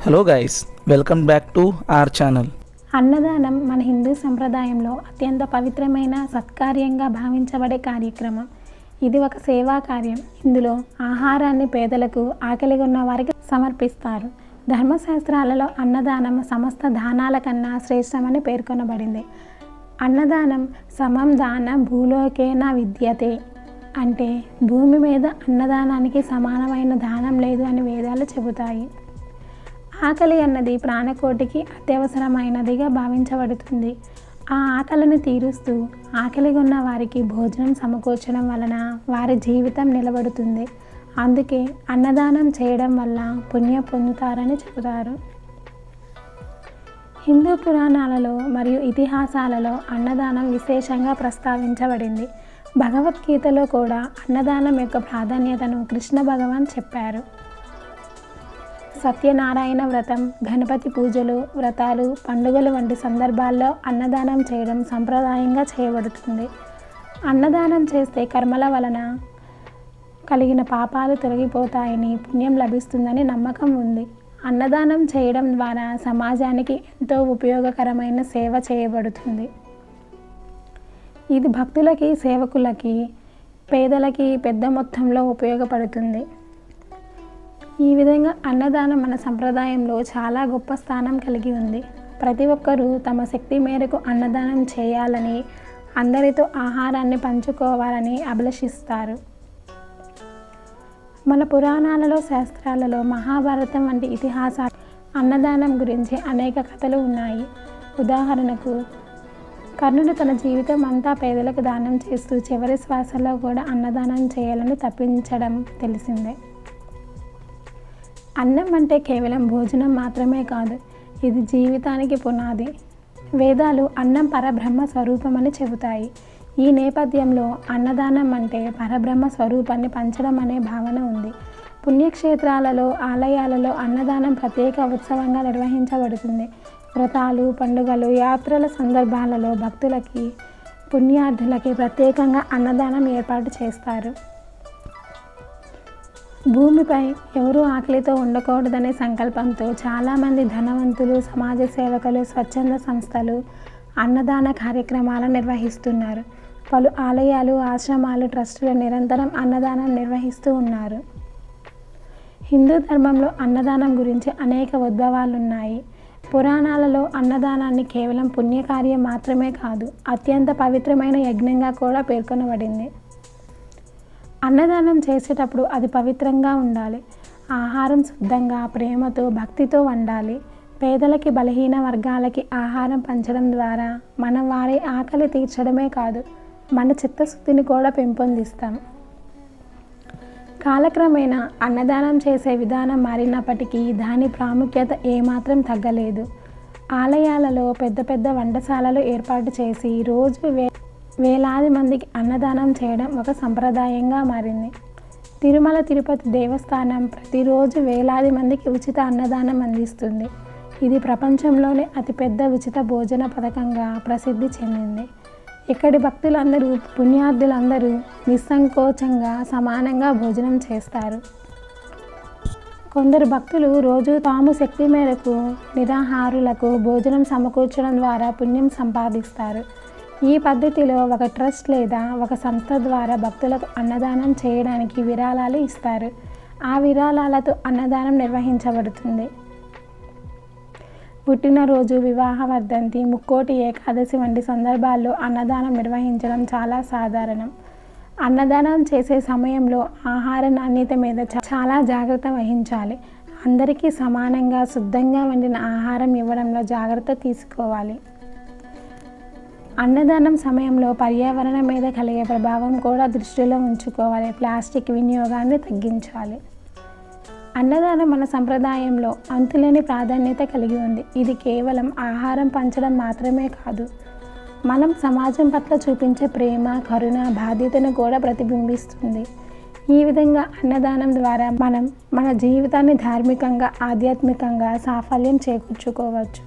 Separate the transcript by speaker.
Speaker 1: Hello guys, welcome back to our channel.
Speaker 2: అన్నదానం మన హిందూ సంప్రదాయంలో అత్యంత పవిత్రమైన సత్కార్యంగా భావించబడే కార్యక్రమం. ఇది ఒక సేవా కార్యం. ఇందులో ఆహారాన్ని పేదలకు, ఆకలిగా ఉన్న వారికి సమర్పిస్తారు. ధర్మశాస్త్రాలలో అన్నదానం సమస్త దానాల కన్నా శ్రేష్టమని పేర్కొనబడింది. అన్నదానం సమం దాన భూలోకేన విద్యతే అంటే భూమి మీద అన్నదానానికి సమానమైన దానం లేదు అని వేదాలు చెబుతాయి. ఆకలి అన్నది ప్రాణకోటికి అత్యవసరమైనదిగా భావించబడుతుంది. ఆ ఆకలిని తీరుస్తూ ఆకలిగా ఉన్న వారికి భోజనం సమకూర్చడం వలన వారి జీవితం నిలబడుతుంది. అందుకే అన్నదానం చేయడం వల్ల పుణ్యం పొందుతారని చెబుతారు. హిందూ పురాణాలలో మరియు ఇతిహాసాలలో అన్నదానం విశేషంగా ప్రస్తావించబడింది. భగవద్గీతలో కూడా అన్నదానం యొక్క ప్రాధాన్యతను కృష్ణ భగవాన్ చెప్పారు. సత్యనారాయణ వ్రతం, గణపతి పూజలు, వ్రతాలు, పండుగలు వంటి సందర్భాల్లో అన్నదానం చేయడం సంప్రదాయంగా చేయబడుతుంది. అన్నదానం చేస్తే కర్మల వలన కలిగిన పాపాలు తొలగిపోతాయని, పుణ్యం లభిస్తుందని నమ్మకం ఉంది. అన్నదానం చేయడం ద్వారా సమాజానికి ఎంతో ఉపయోగకరమైన సేవ చేయబడుతుంది. ఇది భక్తులకి, సేవకులకి, పేదలకి పెద్ద మొత్తంలో ఉపయోగపడుతుంది. ఈ విధంగా అన్నదానం మన సంప్రదాయంలో చాలా గొప్ప స్థానం కలిగి ఉంది. ప్రతి ఒక్కరూ తమ శక్తి మేరకు అన్నదానం చేయాలని, అందరితో ఆహారాన్ని పంచుకోవాలని అభిలషిస్తారు. మన పురాణాలలో, శాస్త్రాలలో, మహాభారతం వంటి ఇతిహాసాలు అన్నదానం గురించి అనేక కథలు ఉన్నాయి. ఉదాహరణకు, కర్ణుడు తన జీవితం అంతా పేదలకు దానం చేస్తూ చివరి శ్వాసలో కూడా అన్నదానం చేయాలని తప్పించడం తెలిసిందే. అన్నం అంటే కేవలం భోజనం మాత్రమే కాదు, ఇది జీవితానికి పునాది. వేదాలు అన్నం పరబ్రహ్మ స్వరూపమని చెబుతాయి. ఈ నేపథ్యంలో అన్నదానం అంటే పరబ్రహ్మ స్వరూపాన్ని పంచడం అనే భావన ఉంది. పుణ్యక్షేత్రాలలో, ఆలయాలలో అన్నదానం ప్రత్యేక ఉత్సవంగా నిర్వహించబడుతుంది. వ్రతాలు, పండుగలు, యాత్రల సందర్భాలలో భక్తులకి, పుణ్యార్థులకి ప్రత్యేకంగా అన్నదానం ఏర్పాటు చేస్తారు. భూమిపై ఎవరూ ఆకలితో ఉండకూడదనే సంకల్పంతో చాలామంది ధనవంతులు, సమాజ సేవకులు, స్వచ్ఛంద సంస్థలు అన్నదాన కార్యక్రమాలను నిర్వహిస్తున్నారు. పలు ఆలయాలు, ఆశ్రమాలు, ట్రస్టులు నిరంతరం అన్నదానం నిర్వహిస్తూ ఉన్నారు. హిందూ ధర్మంలో అన్నదానం గురించి అనేక ఉద్భవాలున్నాయి. పురాణాలలో అన్నదానాన్ని కేవలం పుణ్యకార్యం మాత్రమే కాదు, అత్యంత పవిత్రమైన యజ్ఞంగా కూడా పేర్కొనబడింది. అన్నదానం చేసేటప్పుడు అది పవిత్రంగా ఉండాలి. ఆహారం శుద్ధంగా, ప్రేమతో, భక్తితో వండాలి. పేదలకి, బలహీన వర్గాలకి ఆహారం పంచడం ద్వారా మనం వారి ఆకలి తీర్చడమే కాదు, మన చిత్తశుద్ధిని కూడా పెంపొందిస్తాం. కాలక్రమేణా అన్నదానం చేసే విధానం మారినప్పటికీ దాని ప్రాముఖ్యత ఏమాత్రం తగ్గలేదు. ఆలయాలలో పెద్ద పెద్ద వంటశాలలు ఏర్పాటు చేసి రోజు వేలాది మందికి అన్నదానం చేయడం ఒక సంప్రదాయంగా మారింది. తిరుమల తిరుపతి దేవస్థానం ప్రతిరోజు వేలాది మందికి ఉచిత అన్నదానం అందిస్తుంది. ఇది ప్రపంచంలోనే అతిపెద్ద ఉచిత భోజన పథకంగా ప్రసిద్ధి చెందింది. ఇక్కడి భక్తులందరూ, పుణ్యార్థులందరూ నిస్సంకోచంగా సమానంగా భోజనం చేస్తారు. కొందరు భక్తులు రోజు తాము శక్తి మేరకు నిరాహారులకు భోజనం సమకూర్చడం ద్వారా పుణ్యం సంపాదిస్తారు. ఈ పద్ధతిలో ఒక ట్రస్ట్ లేదా ఒక సంస్థ ద్వారా భక్తులకు అన్నదానం చేయడానికి విరాళాలు ఇస్తారు. ఆ విరాళాలతో అన్నదానం నిర్వహించబడుతుంది. పుట్టినరోజు, వివాహ వర్ధంతి, ముక్కోటి ఏకాదశి వంటి సందర్భాల్లో అన్నదానం నిర్వహించడం చాలా సాధారణం. అన్నదానం చేసే సమయంలో ఆహార నాణ్యత మీద చాలా జాగ్రత్త వహించాలి. అందరికీ సమానంగా, శుద్ధంగా వండిన ఆహారం ఇవ్వడంలో జాగ్రత్త తీసుకోవాలి. అన్నదానం సమయంలో పర్యావరణం మీద కలిగే ప్రభావం కూడా దృష్టిలో ఉంచుకోవాలి. ప్లాస్టిక్ వినియోగాన్ని తగ్గించాలి. అన్నదానం మన సంప్రదాయంలో అంతులేని ప్రాధాన్యత కలిగి ఉంది. ఇది కేవలం ఆహారం పంచడం మాత్రమే కాదు, మనం సమాజం పట్ల చూపించే ప్రేమ, కరుణ, బాధ్యతను కూడా ప్రతిబింబిస్తుంది. ఈ విధంగా అన్నదానం ద్వారా మనం మన జీవితాన్ని ధార్మికంగా, ఆధ్యాత్మికంగా సాఫల్యం చేకూర్చుకోవచ్చు.